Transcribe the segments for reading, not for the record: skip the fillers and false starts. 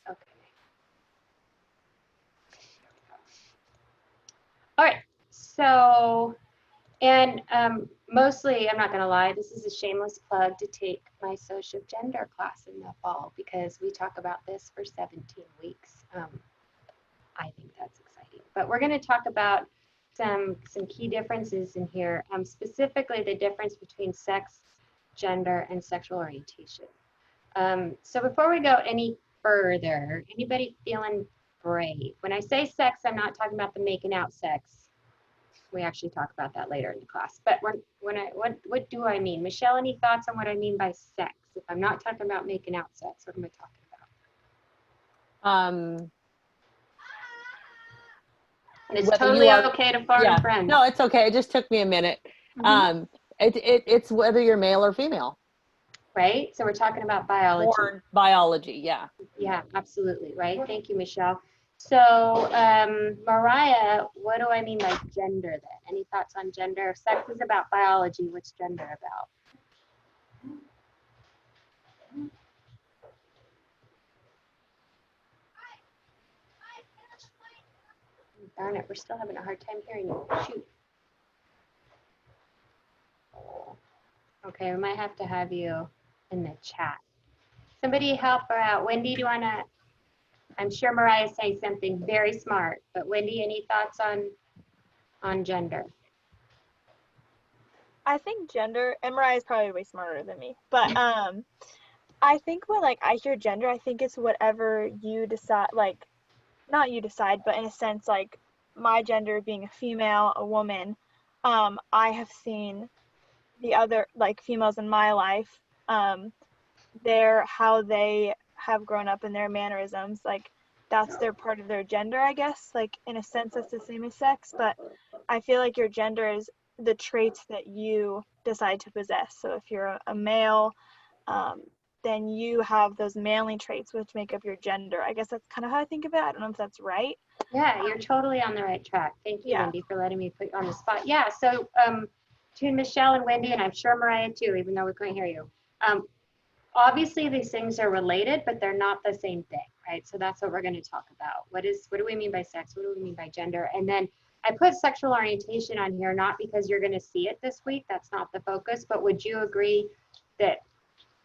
Okay. All right. So, and mostly, I'm not going to lie, this is a shameless plug to take my social gender class in the fall because we talk about this for 17 weeks. I think that's exciting. But we're going to talk about some key differences in here, specifically the difference between sex, gender, and sexual orientation. So before we go any further, anybody feeling brave? When I say sex, I'm not talking about the making out sex. We actually talk about that later in the class. But what do I mean? Michelle, any thoughts on what I mean by sex? If I'm not talking about making out sex, what am I talking about? And it's totally okay to fart in friends. No, it's okay. It just took me a minute. It's whether you're male or female. Right? So we're talking about biology. Or biology, yeah. Yeah, absolutely. Right. Thank you, Michelle. So, Mariah, what do I mean by gender then? Any thoughts on gender? If sex is about biology, what's gender about? Darn it, we're still having a hard time hearing you. Shoot. Okay, we might have to have you in the chat. Somebody help her out. Wendy, do you want to? I'm sure Mariah's saying something very smart, but Wendy, any thoughts on gender? I think gender, and Mariah's probably way smarter than me, but I think when like I hear gender, I think it's whatever you decide, like not you decide, but in a sense like my gender being a female, a woman, I have seen the other like females in my life, how they have grown up in their mannerisms, like that's their part of their gender, I guess. Like in a sense that's the same as sex, but I feel like your gender is the traits that you decide to possess. So if you're a male, then you have those manly traits which make up your gender. I guess that's kind of how I think of it. I don't know if that's right. Yeah, you're totally on the right track. Thank you, Wendy, for letting me put you on the spot. Yeah, so to Michelle and Wendy, and I'm sure Mariah too, even though we couldn't hear you. Obviously, these things are related, but they're not the same thing, right? So that's what we're going to talk about. What do we mean by sex? What do we mean by gender? And then I put sexual orientation on here, not because you're going to see it this week. That's not the focus. But would you agree that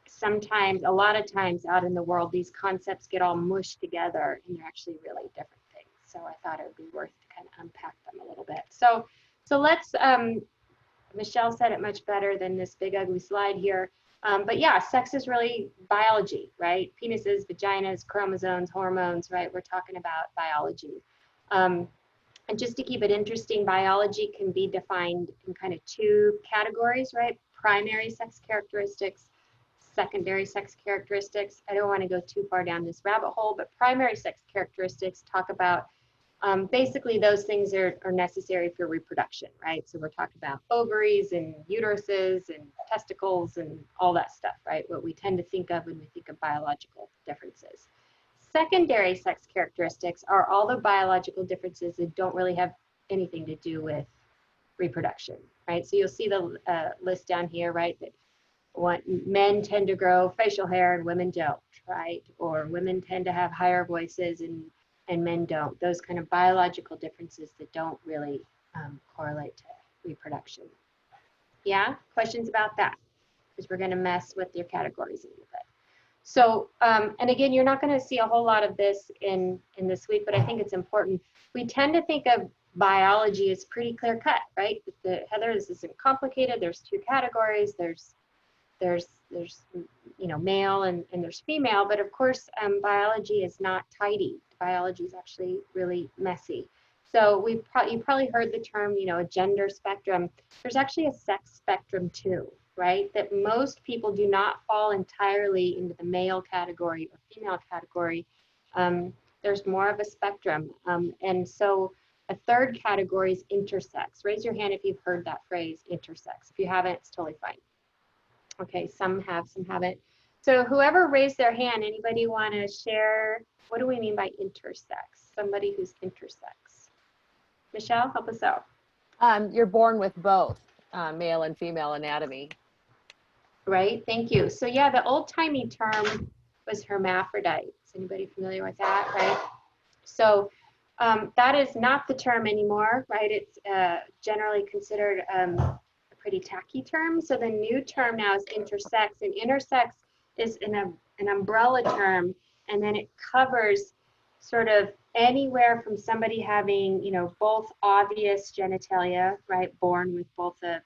sometimes, a lot of times out in the world, these concepts get all mushed together and they're actually really different things. So I thought it would be worth to kind of unpack them a little bit. So let's, Michelle said it much better than this big ugly slide here. But yeah, sex is really biology, right? Penises, vaginas, chromosomes, hormones, right? We're talking about biology. And just to keep it interesting, biology can be defined in kind of two categories, right? Primary sex characteristics, secondary sex characteristics. I don't want to go too far down this rabbit hole, but primary sex characteristics talk about basically those things are necessary for reproduction, right? So we're talking about ovaries and uteruses and testicles and all that stuff, right? What we tend to think of when we think of biological differences. Secondary sex characteristics are all the biological differences that don't really have anything to do with reproduction, right? So you'll see the list down here, right? That men tend to grow facial hair and women don't, right? Or women tend to have higher voices and men don't. Those kind of biological differences that don't really correlate to reproduction. Yeah, questions about that? Because we're going to mess with your categories a little bit. So, and again, you're not going to see a whole lot of this in this week, but I think it's important. We tend to think of biology as pretty clear cut, right? Heather, this isn't complicated. There's two categories. There's you know, male and there's female, but of course biology is not tidy. Biology is actually really messy. So you probably heard the term, you know, a gender spectrum. There's actually a sex spectrum too, right? That most people do not fall entirely into the male category or female category. There's more of a spectrum. And so a third category is intersex. Raise your hand if you've heard that phrase, intersex. If you haven't, it's totally fine. Okay, some have, some haven't. So whoever raised their hand, anybody want to share, what do we mean by intersex? Somebody who's intersex. Michelle, help us out. You're born with both male and female anatomy. Right, thank you. So yeah, the old-timey term was hermaphrodites. anybody familiar with that, right? So that is not the term anymore, right? It's generally considered a pretty tacky term. So the new term now is intersex, and intersex is an umbrella term, and then it covers sort of anywhere from somebody having, both obvious genitalia, right, born with both a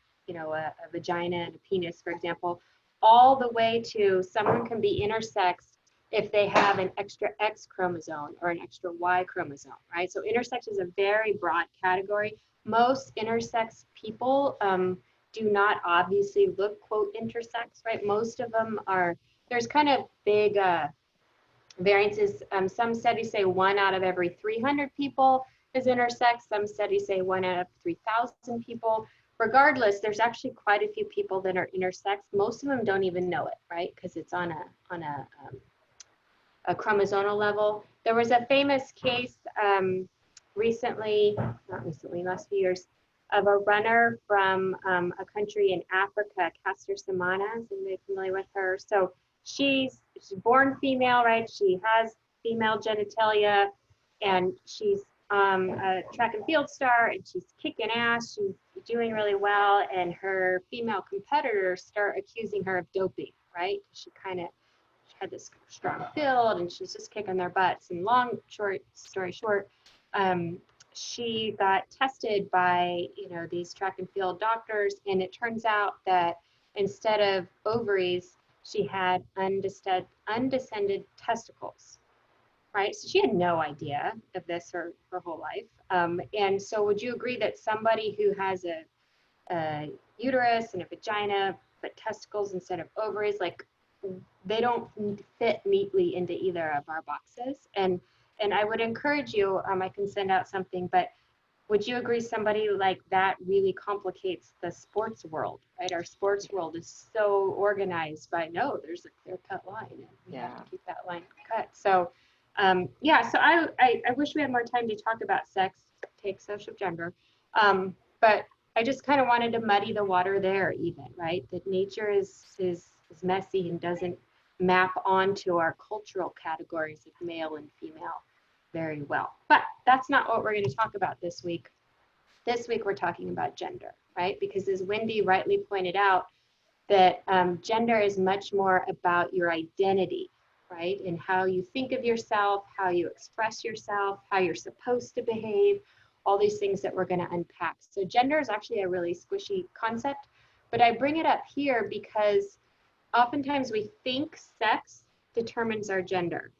vagina and a penis, for example, all the way to someone can be intersex if they have an extra X chromosome or an extra Y chromosome, right? So intersex is a very broad category. Most intersex people do not obviously look, quote, intersex, right? Most of them are, there's kind of big variances. Some studies say 1 out of every 300 people is intersex. Some studies say 1 out of 3,000 people. Regardless, there's actually quite a few people that are intersex. Most of them don't even know it, right? Because it's on a chromosomal level. There was a famous case last few years, of a runner from a country in Africa, Caster Semenya. Is anybody familiar with her? So she's born female, right? She has female genitalia, and she's a track and field star, and she's kicking ass. She's doing really well, and her female competitors start accusing her of doping, right? She had this strong build, and she's just kicking their butts. And short story short, she got tested by these track and field doctors, and it turns out that instead of ovaries, she had undescended testicles, right? So she had no idea of this her whole life. And so would you agree that somebody who has a uterus and a vagina, but testicles instead of ovaries, like, they don't fit neatly into either of our boxes? And I would encourage you, I can send out something, but would you agree somebody like that really complicates the sports world, right? Our sports world is so organized by, no, there's a clear cut line, and we have to keep that line cut. So so I wish we had more time to talk about sex, take social gender, but I just kind of wanted to muddy the water there even, right? That nature is messy and doesn't map onto our cultural categories of male and female very well. But that's not what we're going to talk about this week. This week we're talking about gender, right? Because as Wendy rightly pointed out, that gender is much more about your identity, right? And how you think of yourself, how you express yourself, how you're supposed to behave, all these things that we're going to unpack. So gender is actually a really squishy concept, but I bring it up here because oftentimes we think sex determines our gender,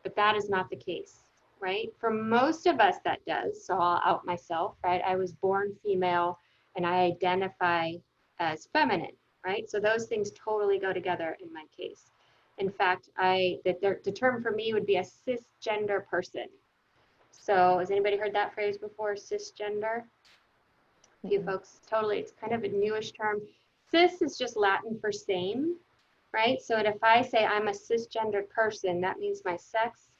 but that is not the case, right? For most of us that does, so I'll out myself, right? I was born female and I identify as feminine, right? So those things totally go together in my case. In fact, the term for me would be a cisgender person. So has anybody heard that phrase before, cisgender? A few folks, totally, it's kind of a newish term. Cis is just Latin for same, right? So if I say I'm a cisgendered person, that means my sex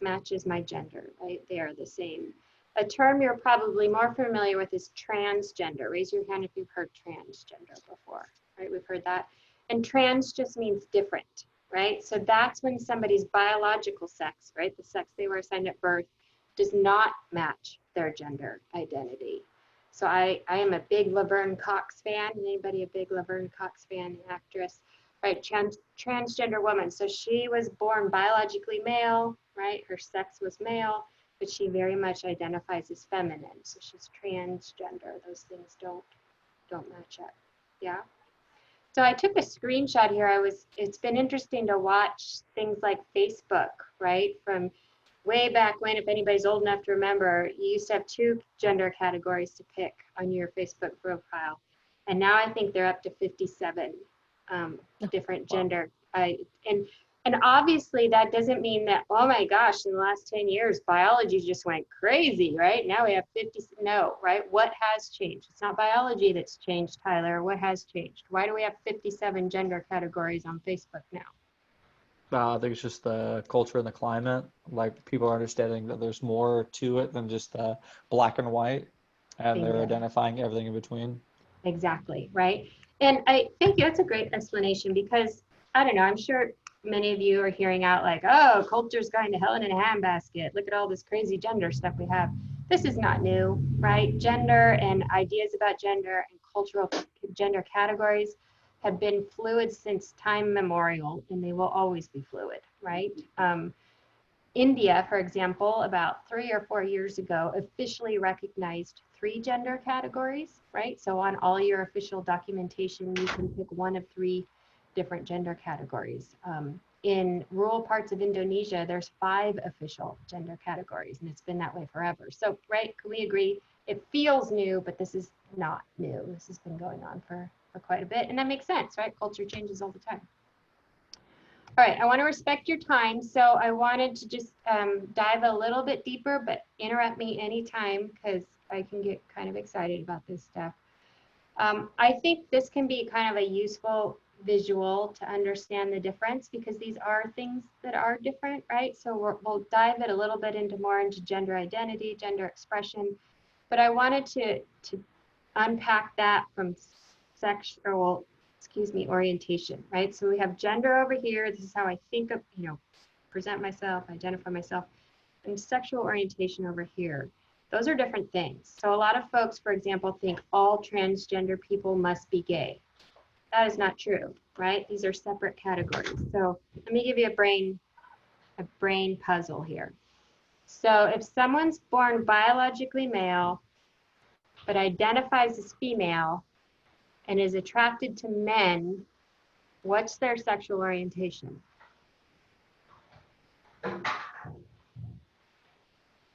matches my gender, right? They are the same. A term you're probably more familiar with is transgender. Raise your hand if you've heard transgender before, right? We've heard that. And trans just means different, right? So that's when somebody's biological sex, right? The sex they were assigned at birth does not match their gender identity. So I am a big Laverne Cox fan. Anybody a big Laverne Cox fan, actress? Right, transgender woman. So she was born biologically male, right? Her sex was male, but she very much identifies as feminine. So she's transgender. Those things don't match up. Yeah. So I took a screenshot here. It's been interesting to watch things like Facebook, right? From way back when, if anybody's old enough to remember, you used to have 2 gender categories to pick on your Facebook profile. And now I think they're up to 57 different gender. And obviously that doesn't mean that, oh my gosh, in the last 10 years, biology just went crazy, right? Now we have 50, no, right? What has changed? It's not biology that's changed, Tyler. What has changed? Why do we have 57 gender categories on Facebook now? I think it's just the culture and the climate. Like, people are understanding that there's more to it than just black and white, and they're identifying everything in between. Exactly, right? And I thank you. That's a great explanation, because I don't know, I'm sure many of you are hearing out like, oh, culture's going to hell in a handbasket. Look at all this crazy gender stuff we have. This is not new, right? Gender and ideas about gender and cultural gender categories have been fluid since time memorial, and they will always be fluid, right? India, for example, about 3 or 4 years ago, officially recognized 3 gender categories, right? So on all your official documentation, you can pick one of 3 different gender categories. In rural parts of Indonesia, there's 5 official gender categories, and it's been that way forever. So, right, can we agree? It feels new, but this is not new. This has been going on for quite a bit, and that makes sense, right? Culture changes all the time. All right, I want to respect your time, so I wanted to just dive a little bit deeper, but interrupt me anytime because I can get kind of excited about this stuff. I think this can be kind of a useful visual to understand the difference because these are things that are different, right? So we'll dive it a little bit into gender identity, gender expression, but I wanted to unpack that from orientation, right? So we have gender over here. This is how I think of, present myself, identify myself, and sexual orientation over here. Those are different things. So a lot of folks, for example, think all transgender people must be gay. That is not true, right? These are separate categories. So let me give you a brain puzzle here. So if someone's born biologically male, but identifies as female and is attracted to men, what's their sexual orientation?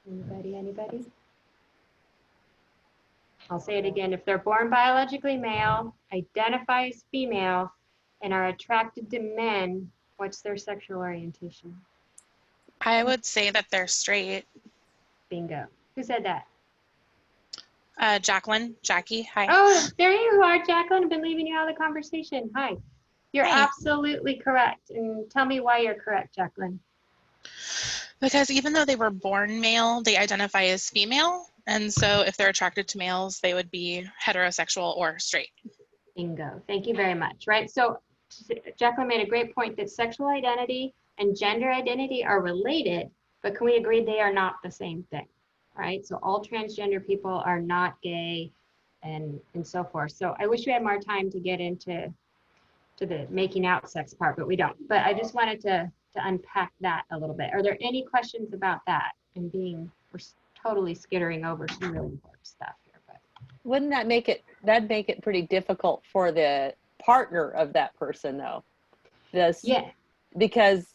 Anybody? I'll say it again. If they're born biologically male, identify as female, and are attracted to men, what's their sexual orientation? I would say that they're straight. Bingo. Who said that? Jackie, hi. Oh, there you are, Jacqueline. I've been leaving you out of the conversation. Hi. You're Hi. absolutely correct. And tell me why you're correct, Jacqueline. Because even though they were born male, they identify as female. And so if they're attracted to males, they would be heterosexual or straight. Bingo. Thank you very much. Right. So Jacqueline made a great point that sexual identity and gender identity are related, but can we agree they are not the same thing? Right. So all transgender people are not gay and so forth. So I wish we had more time to get into the making out sex part, but we don't. But I just wanted to unpack that a little bit. Are there any questions about that? And we're totally skittering over some really important stuff here. But wouldn't that'd make it pretty difficult for the partner of that person though? Yeah. Because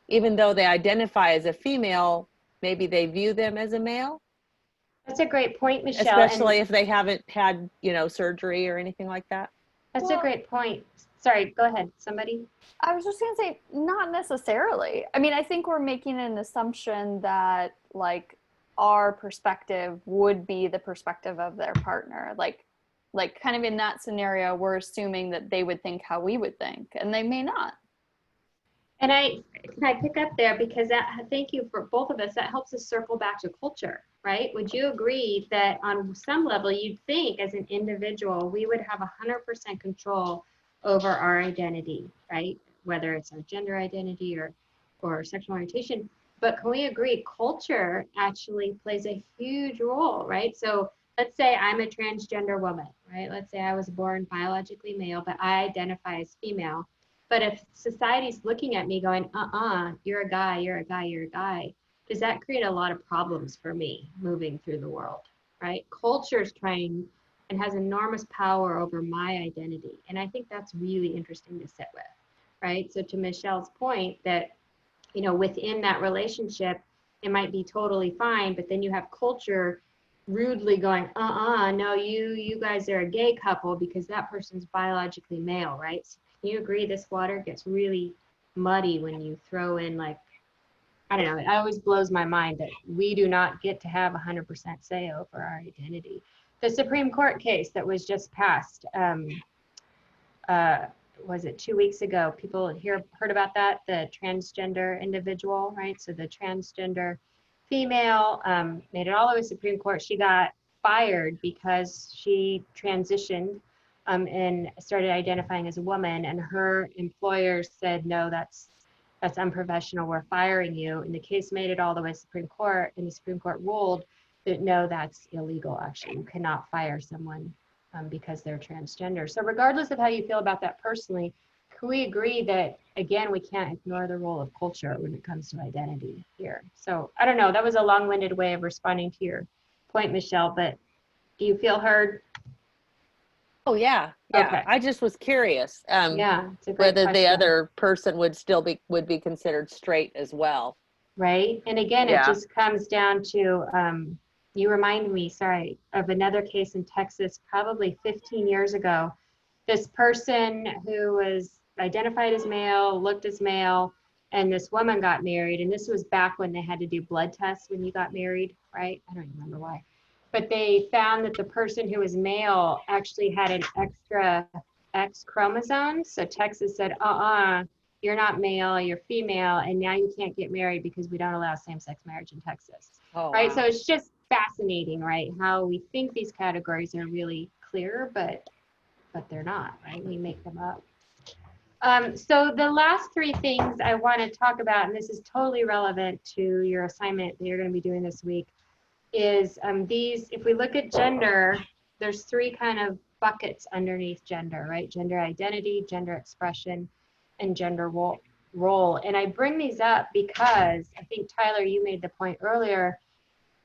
even though they identify as a female, maybe they view them as a male. That's a great point, Michelle. Especially if they haven't had, surgery or anything like that. That's a great point. Sorry, go ahead, somebody. I was just going to say, not necessarily. I mean, I think we're making an assumption that, like, our perspective would be the perspective of their partner. Like kind of in that scenario, we're assuming that they would think how we would think, and they may not. And can I pick up there because thank you for both of us. That helps us circle back to culture, right? Would you agree that on some level, you'd think as an individual, we would have 100% control over our identity, right? Whether it's our gender identity or sexual orientation. But can we agree culture actually plays a huge role, right? So let's say I'm a transgender woman, right? Let's say I was born biologically male, but I identify as female. But if society's looking at me going, you're a guy, you're a guy, you're a guy, does that create a lot of problems for me moving through the world, right? Culture's trying and has enormous power over my identity. And I think that's really interesting to sit with, right? So to Michelle's point that, within that relationship, it might be totally fine, but then you have culture rudely going, no, you guys are a gay couple because that person's biologically male, right? So can you agree this water gets really muddy when you throw in I don't know, it always blows my mind that we do not get to have 100% say over our identity. The Supreme Court case that was just passed, was it 2 weeks ago? People heard about that, the transgender individual, right? So the transgender female made it all the way to the Supreme Court. She got fired because she transitioned and started identifying as a woman, and her employer said, no, that's that's unprofessional, we're firing you. And the case made it all the way to the Supreme Court, and the Supreme Court ruled that no, that's illegal, actually. You cannot fire someone because they're transgender. So regardless of how you feel about that personally, can we agree that, again, we can't ignore the role of culture when it comes to identity here? So I don't know, that was a long-winded way of responding to your point, Michelle, but do you feel heard? Oh yeah. Okay. I just was curious Yeah, it's a great whether the question. other person would be considered straight as well. Right? And again, it Yeah. just comes down to, you remind me, sorry, of another case in Texas, probably 15 years ago. This person who was identified as male, looked as male, and this woman got married. And this was back when they had to do blood tests when you got married, right? I don't even remember why. But they found that the person who was male actually had an extra X chromosome. So Texas said, you're not male, you're female, and now you can't get married because we don't allow same-sex marriage in Texas. Oh, Right? wow. So it's just fascinating, right? How we think these categories are really clear, but they're not, right? We make them up. So the last three things I want to talk about, and this is totally relevant to your assignment that you're going to be doing this week, is these, if we look at gender, there's three kind of buckets underneath gender, right? Gender identity, gender expression, and gender role. And I bring these up because I think, Tyler, you made the point earlier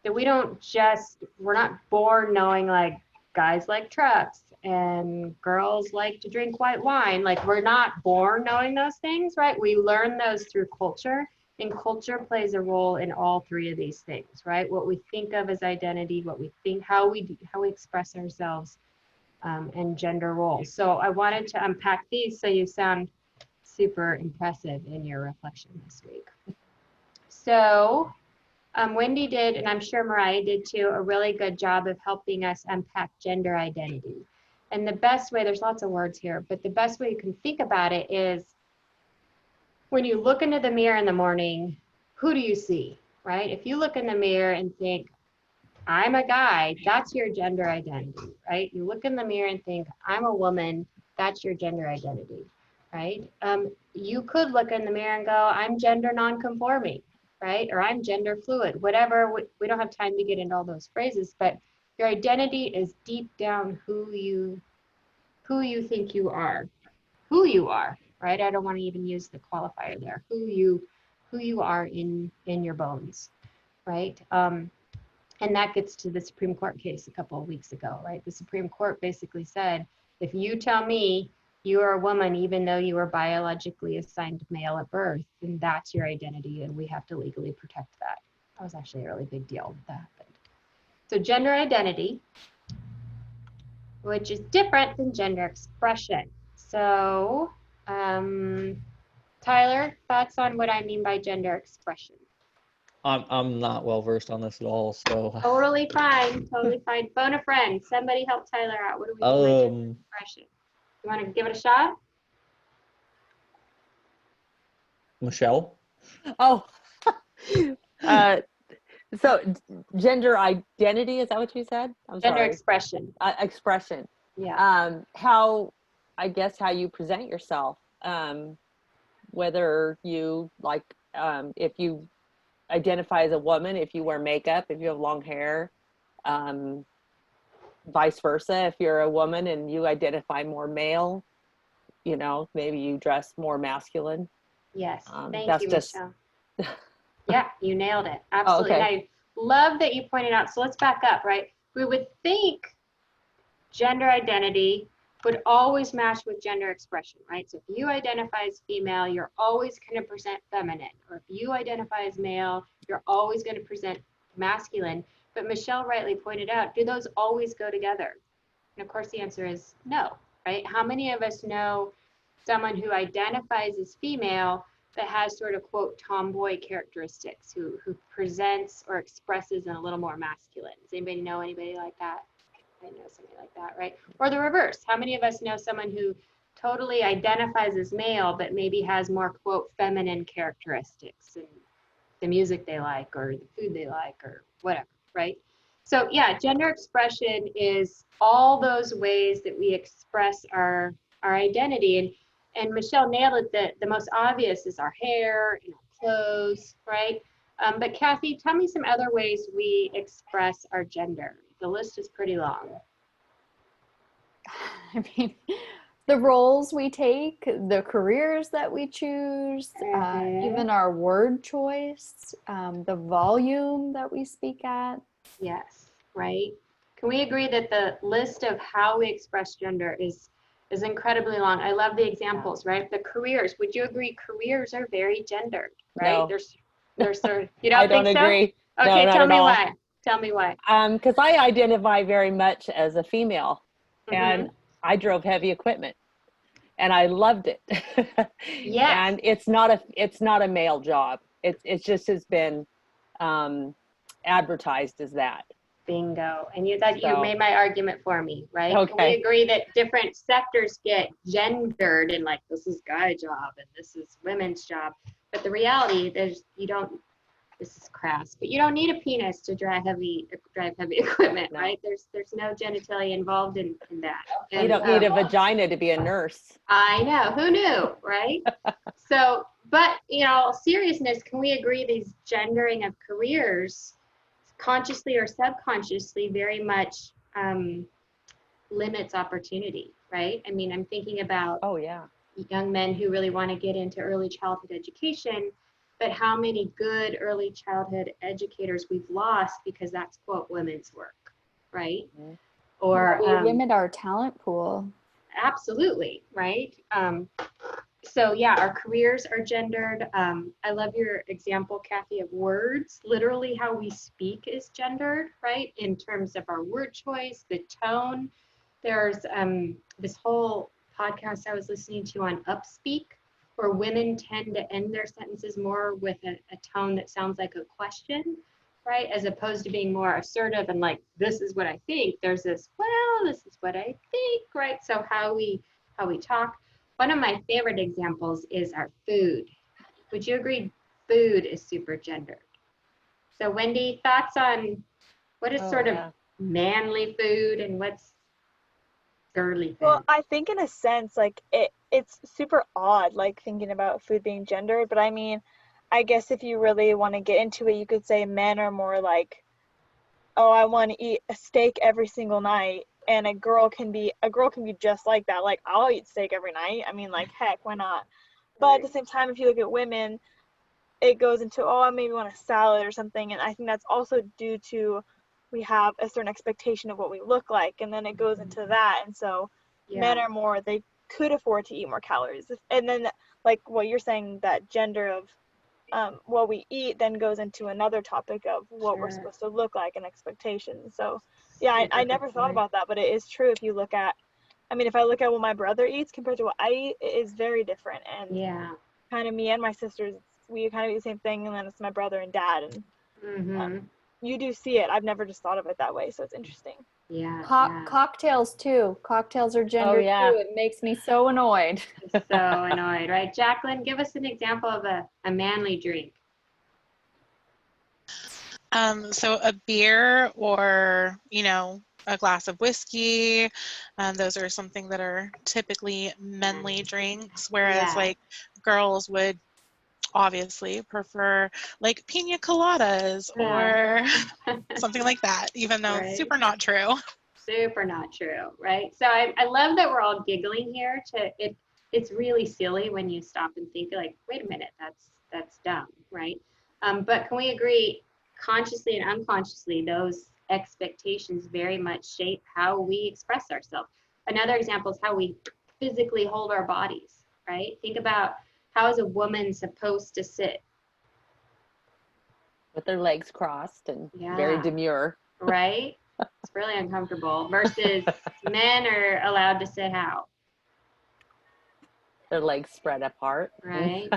that we're not born knowing like guys like trucks and girls like to drink white wine. Like, we're not born knowing those things, right? We learn those through culture, and culture plays a role in all three of these things, right? What we think of as identity, what we think, how we express ourselves, and gender roles. So I wanted to unpack these so you sound super impressive in your reflection this week. So Wendy did, and I'm sure Mariah did too, a really good job of helping us unpack gender identity. And the best way, there's lots of words here, but the best way you can think about it is when you look into the mirror in the morning, who do you see, right? If you look in the mirror and think, I'm a guy, that's your gender identity, right? You look in the mirror and think, I'm a woman, that's your gender identity, right? You could look in the mirror and go, I'm gender nonconforming, right? Or I'm gender fluid, whatever. We don't have time to get into all those phrases, but your identity is deep down who you think you are, right? I don't want to even use the qualifier there. Who you are in your bones, right? And that gets to the Supreme Court case a couple of weeks ago, right? The Supreme Court basically said, if you tell me you are a woman, even though you were biologically assigned male at birth, then that's your identity, and we have to legally protect that. That was actually a really big deal that happened. So gender identity, which is different than gender expression. So, Tyler, thoughts on what I mean by gender expression? I'm not well versed on this at all, so. Totally fine, totally fine. Phone a friend. Somebody help Tyler out. What do we mean by gender expression? You want to give it a shot? Michelle? Oh, so gender identity, is that what you said? I'm Gender sorry. expression. Expression. Yeah. How you present yourself, whether you like, if you identify as a woman, if you wear makeup, if you have long hair, vice versa. If you're a woman and you identify more male, maybe you dress more masculine. Yes. Thank that's you, just... Michelle. Yeah, you nailed it. Absolutely. Oh, okay. And I love that you pointed out. So let's back up, right? We would think gender identity would always match with gender expression, right? So if you identify as female, you're always going to present feminine. Or if you identify as male, you're always going to present masculine. But Michelle rightly pointed out, do those always go together? And of course, the answer is no, right? How many of us know someone who identifies as female that has sort of, quote, tomboy characteristics, who presents or expresses in a little more masculine? Does anybody know anybody like that? I know somebody like that, right? Or the reverse. How many of us know someone who totally identifies as male, but maybe has more, quote, feminine characteristics in the music they like or the food they like or whatever, right? So yeah, gender expression is all those ways that we express our identity. And And Michelle nailed it. The most obvious is our hair and our clothes, right? But Kathy, tell me some other ways we express our gender. The list is pretty long. I mean, the roles we take, the careers that we choose, even our word choice, the volume that we speak at. Yes, right. Can we agree that the list of how we express gender is incredibly long? I love the examples, right? The careers. Would you agree careers are very gendered, right? No. There's sort of, you don't I don't think so? agree. Okay, No, not tell at me all. why. Tell me why. Because I identify very much as a female, and Mhm. I drove heavy equipment, and I loved it. Yes. And it's not a male job. It just has been advertised as that. Bingo. And you So, made my argument for me, right? Can we okay. agree that different sectors get gendered and like this is guy job and this is women's job? But the reality, this is crass, but you don't need a penis to drive heavy equipment, No. right? There's no genitalia involved in that. You don't need a vagina to be a nurse. I know, who knew, right? So, but seriousness, can we agree these gendering of careers, consciously or subconsciously, very much limits opportunity, right? I mean, I'm thinking about Oh yeah. young men who really want to get into early childhood education, but how many good early childhood educators we've lost because that's quote women's work, right? Mm-hmm. Or we limit our talent pool. Absolutely, right? So yeah, our careers are gendered. I love your example, Kathy, of words. Literally how we speak is gendered, right? In terms of our word choice, the tone. There's this whole podcast I was listening to on upspeak, where women tend to end their sentences more with a tone that sounds like a question, right? As opposed to being more assertive and like, this is what I think. There's this, well, this is what I think, right? So how we talk. One of my favorite examples is our food. Would you agree food is super gendered? So Wendy, thoughts on what is sort of manly food and what's girly food? Well, I think in a sense, like it's super odd, like thinking about food being gendered, but I mean, I guess if you really want to get into it, you could say men are more like, oh, I want to eat a steak every single night, and a girl can be just like that. Like, I'll eat steak every night. I mean, like, heck, why not? But at the same time, if you look at women, it goes into, oh, I maybe want a salad or something, and I think that's also due to we have a certain expectation of what we look like, and then it goes into that, and so men are more, they could afford to eat more calories, and then like what you're saying, that gender of what we eat then goes into another topic of what we're supposed to look like and expectations. So yeah, I never thought about that, but it is true. If you look at, I mean, if I look at what my brother eats compared to what I eat, it is very different. And kind of me and my sisters, we kind of do the same thing, and then it's my brother and dad, and you do see it. I've never just thought of it that way, so it's interesting. Cocktails too. Cocktails are gendered too. It makes me so annoyed. So annoyed, right? Jacqueline, give us an example of a manly drink. So a beer or, a glass of whiskey, those are something that are typically manly drinks, whereas like girls would obviously prefer like pina coladas or something like that, even though it's super not true. Super not true, right? So I love that we're all giggling here. It's really silly when you stop and think like, wait a minute, that's dumb, right? But can we agree, consciously and unconsciously, those expectations very much shape how we express ourselves. Another example is how we physically hold our bodies, right? Think about, how is a woman supposed to sit? With their legs crossed and very demure. Right? It's really uncomfortable. Versus men are allowed to sit how? Their legs spread apart. Right?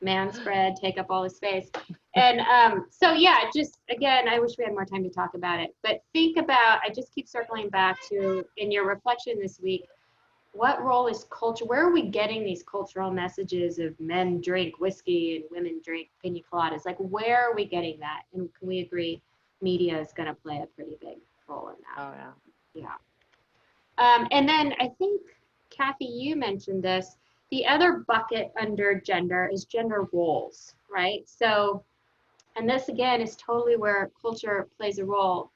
Man spread, take up all the space. And so yeah, just again, I wish we had more time to talk about it. But think about, I just keep circling back to, in your reflection this week, what role is culture? Where are we getting these cultural messages of men drink whiskey and women drink pina coladas? Like, where are we getting that? And can we agree media is going to play a pretty big role in that? Oh, yeah. Yeah. And then I think, Kathy, you mentioned this. The other bucket under gender is gender roles, right? So, and this again is totally where culture plays a role.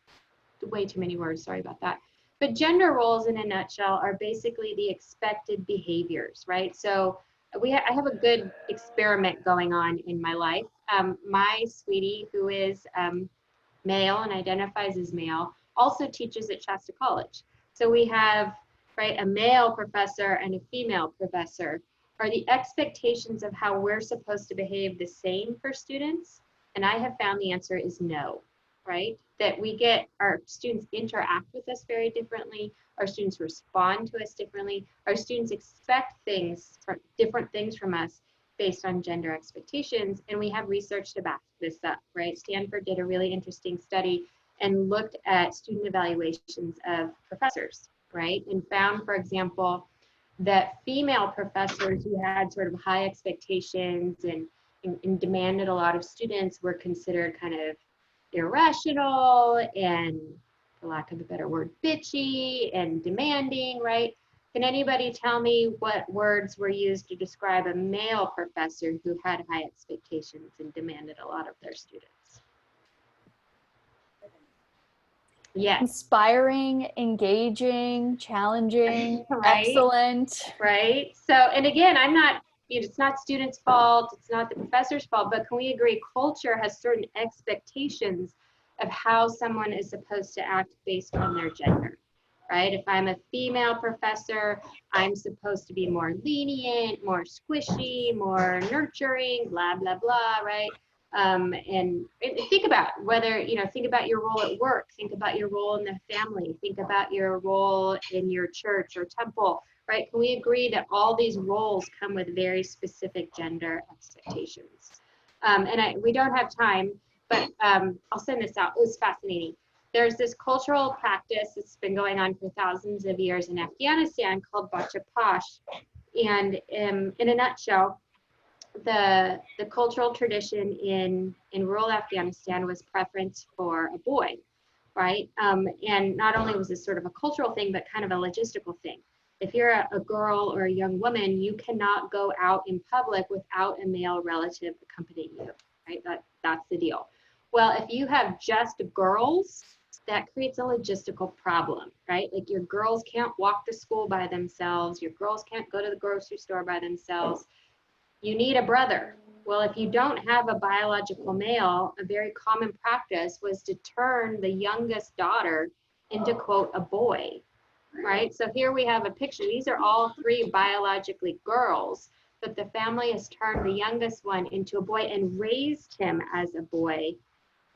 Way too many words, sorry about that. But gender roles in a nutshell are basically the expected behaviors, right? So I have a good experiment going on in my life. My sweetie, who is male and identifies as male, also teaches at Shasta College. So we have, right, a male professor and a female professor. Are the expectations of how we're supposed to behave the same for students? And I have found the answer is no, right? That we get, our students interact with us very differently. Our students respond to us differently. Our students expect things, different things from us based on gender expectations, and we have research to back this up, right? Stanford did a really interesting study and looked at student evaluations of professors, right? And found, for example, that female professors who had sort of high expectations and demanded a lot of students were considered kind of irrational and, for lack of a better word, bitchy and demanding, right? Can anybody tell me what words were used to describe a male professor who had high expectations and demanded a lot of their students? Yes. Inspiring, engaging, challenging, Right. excellent. Right. So, and again, I'm not, it's not students' fault, it's not the professor's fault, but can we agree culture has certain expectations of how someone is supposed to act based on their gender? Right? If I'm a female professor, I'm supposed to be more lenient, more squishy, more nurturing, blah, blah, blah, right? And think about whether, think about your role at work, think about your role in the family, think about your role in your church or temple, right? Can we agree that all these roles come with very specific gender expectations? And we don't have time, but I'll send this out. It was fascinating. There's this cultural practice that's been going on for thousands of years in Afghanistan called bacha posh. And in a nutshell, the cultural tradition in rural Afghanistan was preference for a boy, right? And not only was this sort of a cultural thing, but kind of a logistical thing. If you're a girl or a young woman, you cannot go out in public without a male relative accompanying you, right? That's the deal. Well, if you have just girls, that creates a logistical problem, right? Like your girls can't walk to school by themselves. Your girls can't go to the grocery store by themselves. You need a brother. Well, if you don't have a biological male, a very common practice was to turn the youngest daughter into, quote, a boy, right? So here we have a picture. These are all three biologically girls, but the family has turned the youngest one into a boy and raised him as a boy,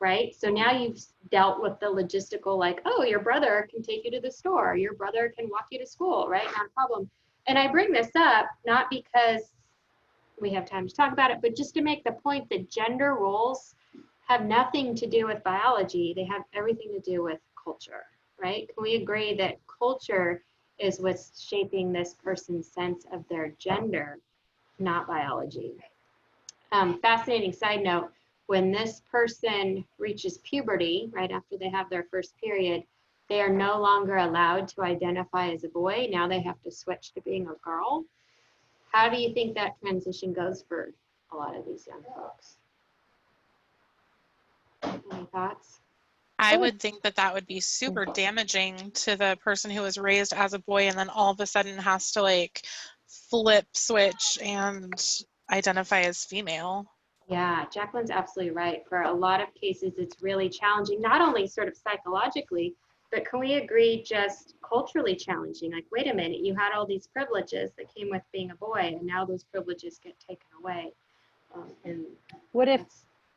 right? So now you've dealt with the logistical, like, oh, your brother can take you to the store. Your brother can walk you to school, right? Not a problem. And I bring this up not because we have time to talk about it, but just to make the point that gender roles have nothing to do with biology. They have everything to do with culture, right? Can we agree that culture is what's shaping this person's sense of their gender, not biology? Fascinating side note, when this person reaches puberty, right after they have their first period, they are no longer allowed to identify as a boy. Now they have to switch to being a girl. How do you think that transition goes for a lot of these young folks? Any thoughts? I would think that that would be super damaging to the person who was raised as a boy and then all of a sudden has to like flip switch and identify as female. Yeah, Jacqueline's absolutely right. For a lot of cases, it's really challenging, not only sort of psychologically, but can we agree just culturally challenging? Like, wait a minute, you had all these privileges that came with being a boy, and now those privileges get taken away. And What if, Go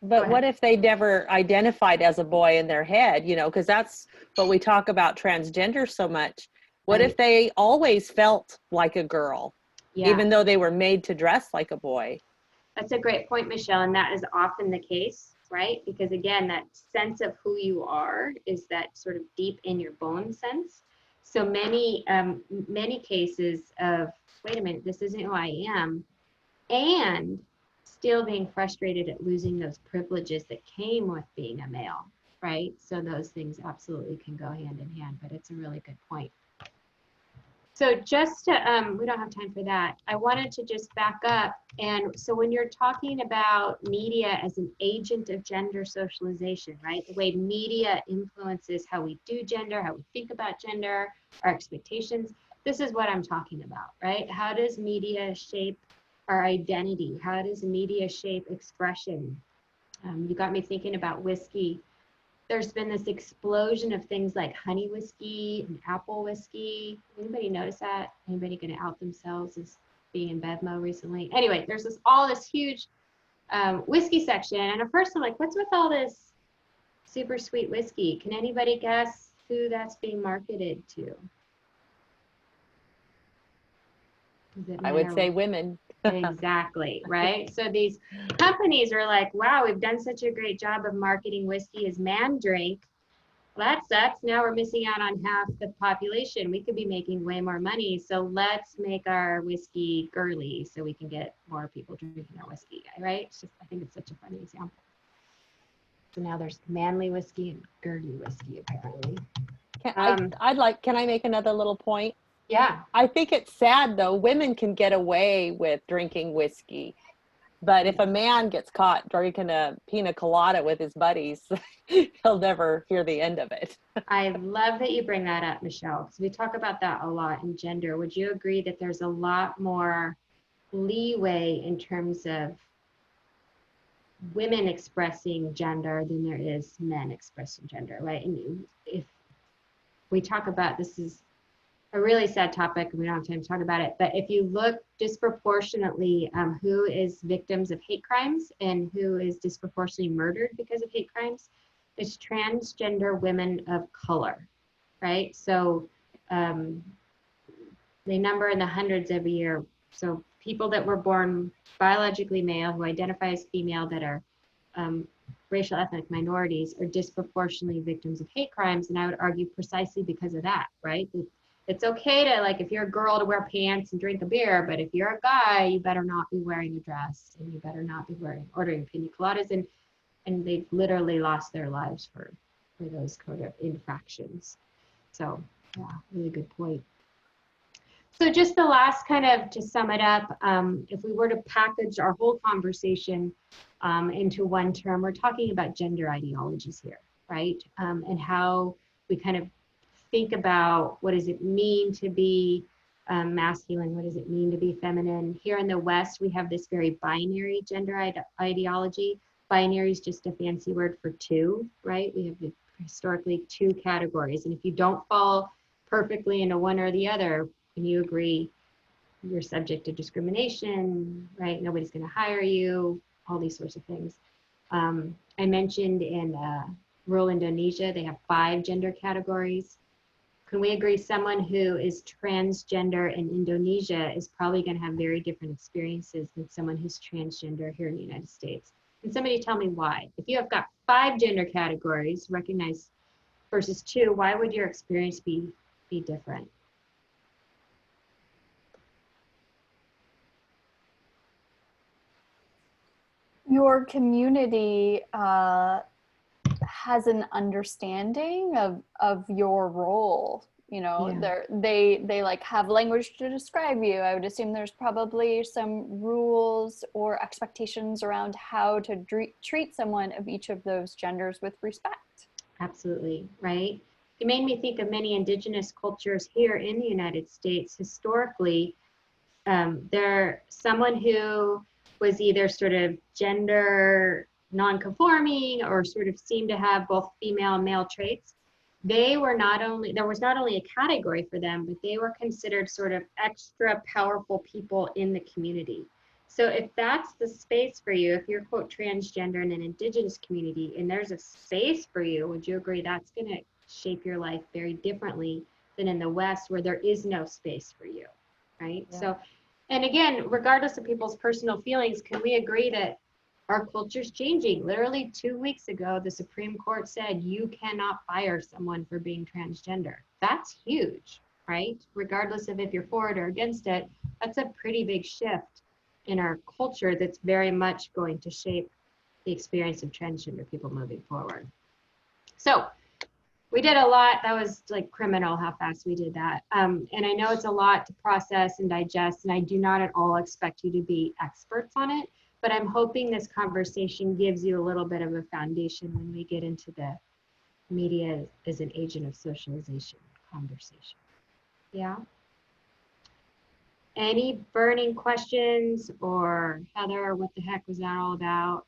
but ahead. what if they never identified as a boy in their head, because that's what we talk about transgender so much. What Right. if they always felt like a girl, Yeah, even though they were made to dress like a boy? that's a great point, Michelle, and that is often the case, right? Because again, that sense of who you are is that sort of deep in your bone sense. So many cases of, wait a minute, this isn't who I am, and still being frustrated at losing those privileges that came with being a male, right? So those things absolutely can go hand in hand, but it's a really good point. So just to, we don't have time for that. I wanted to just back up. And so when you're talking about media as an agent of gender socialization, right? The way media influences how we do gender, how we think about gender, our expectations. This is what I'm talking about, right? How does media shape our identity? How does media shape expression? You got me thinking about whiskey. There's been this explosion of things like honey whiskey and apple whiskey. Anybody notice that? Anybody going to out themselves as being in Bevmo recently? Anyway, there's all this huge whiskey section. And at first I'm like, what's with all this super sweet whiskey? Can anybody guess who that's being marketed to? I would say women. Exactly, right? So these companies are like, wow, we've done such a great job of marketing whiskey as man drink. Well, that sucks. Now we're missing out on half the population. We could be making way more money. So let's make our whiskey girly so we can get more people drinking our whiskey, right? It's just, I think it's such a funny example. So now there's manly whiskey and girly whiskey, apparently. Can I make another little point? Yeah. I think it's sad though. Women can get away with drinking whiskey, but if a man gets caught drinking a pina colada with his buddies, he'll never hear the end of it. I love that you bring that up, Michelle, because we talk about that a lot in gender. Would you agree that there's a lot more leeway in terms of women expressing gender than there is men expressing gender, right? And if we talk about, this is a really sad topic, and we don't have time to talk about it, but if you look disproportionately who is victims of hate crimes and who is disproportionately murdered because of hate crimes, it's transgender women of color, right? So they number in the hundreds every year. So people that were born biologically male who identify as female that are racial ethnic minorities are disproportionately victims of hate crimes, and I would argue precisely because of that, right? It's okay to, like, if you're a girl, to wear pants and drink a beer, but if you're a guy, you better not be wearing a dress, and you better not be ordering pina coladas, and they've literally lost their lives for those kind of infractions. So yeah, really good point. So just the last kind of, to sum it up, if we were to package our whole conversation into one term, we're talking about gender ideologies here, right? And how we kind of think about what does it mean to be masculine, what does it mean to be feminine. Here in the West, we have this very binary gender ideology. Binary is just a fancy word for two, right? We have historically two categories, and if you don't fall perfectly into one or the other, can you agree you're subject to discrimination, right? Nobody's going to hire you, all these sorts of things. I mentioned in rural Indonesia, they have 5 gender categories. Can we agree someone who is transgender in Indonesia is probably going to have very different experiences than someone who's transgender here in the United States? Can somebody tell me why? If you have got 5 gender categories recognized versus 2, why would your experience be different? Your community has an understanding of your role. You know, Yeah. they like have language to describe you. I would assume there's probably some rules or expectations around how to treat someone of each of those genders with respect. Absolutely, right? It made me think of many indigenous cultures here in the United States. Historically, they're someone who was either sort of gender non-conforming or sort of seemed to have both female and male traits. There was not only a category for them, but they were considered sort of extra powerful people in the community. So if that's the space for you, if you're quote transgender in an indigenous community and there's a space for you, would you agree that's going to shape your life very differently than in the West where there is no space for you, right? Yeah. So, and again, regardless of people's personal feelings, can we agree that our culture's changing? Literally 2 weeks ago, the Supreme Court said you cannot fire someone for being transgender. That's huge, right? Regardless of if you're for it or against it, that's a pretty big shift in our culture that's very much going to shape the experience of transgender people moving forward. So We did a lot. That was like criminal how fast we did that. And I know it's a lot to process and digest, and I do not at all expect you to be experts on it, but I'm hoping this conversation gives you a little bit of a foundation when we get into the media as an agent of socialization conversation. Yeah. Any burning questions, or Heather, what the heck was that all about?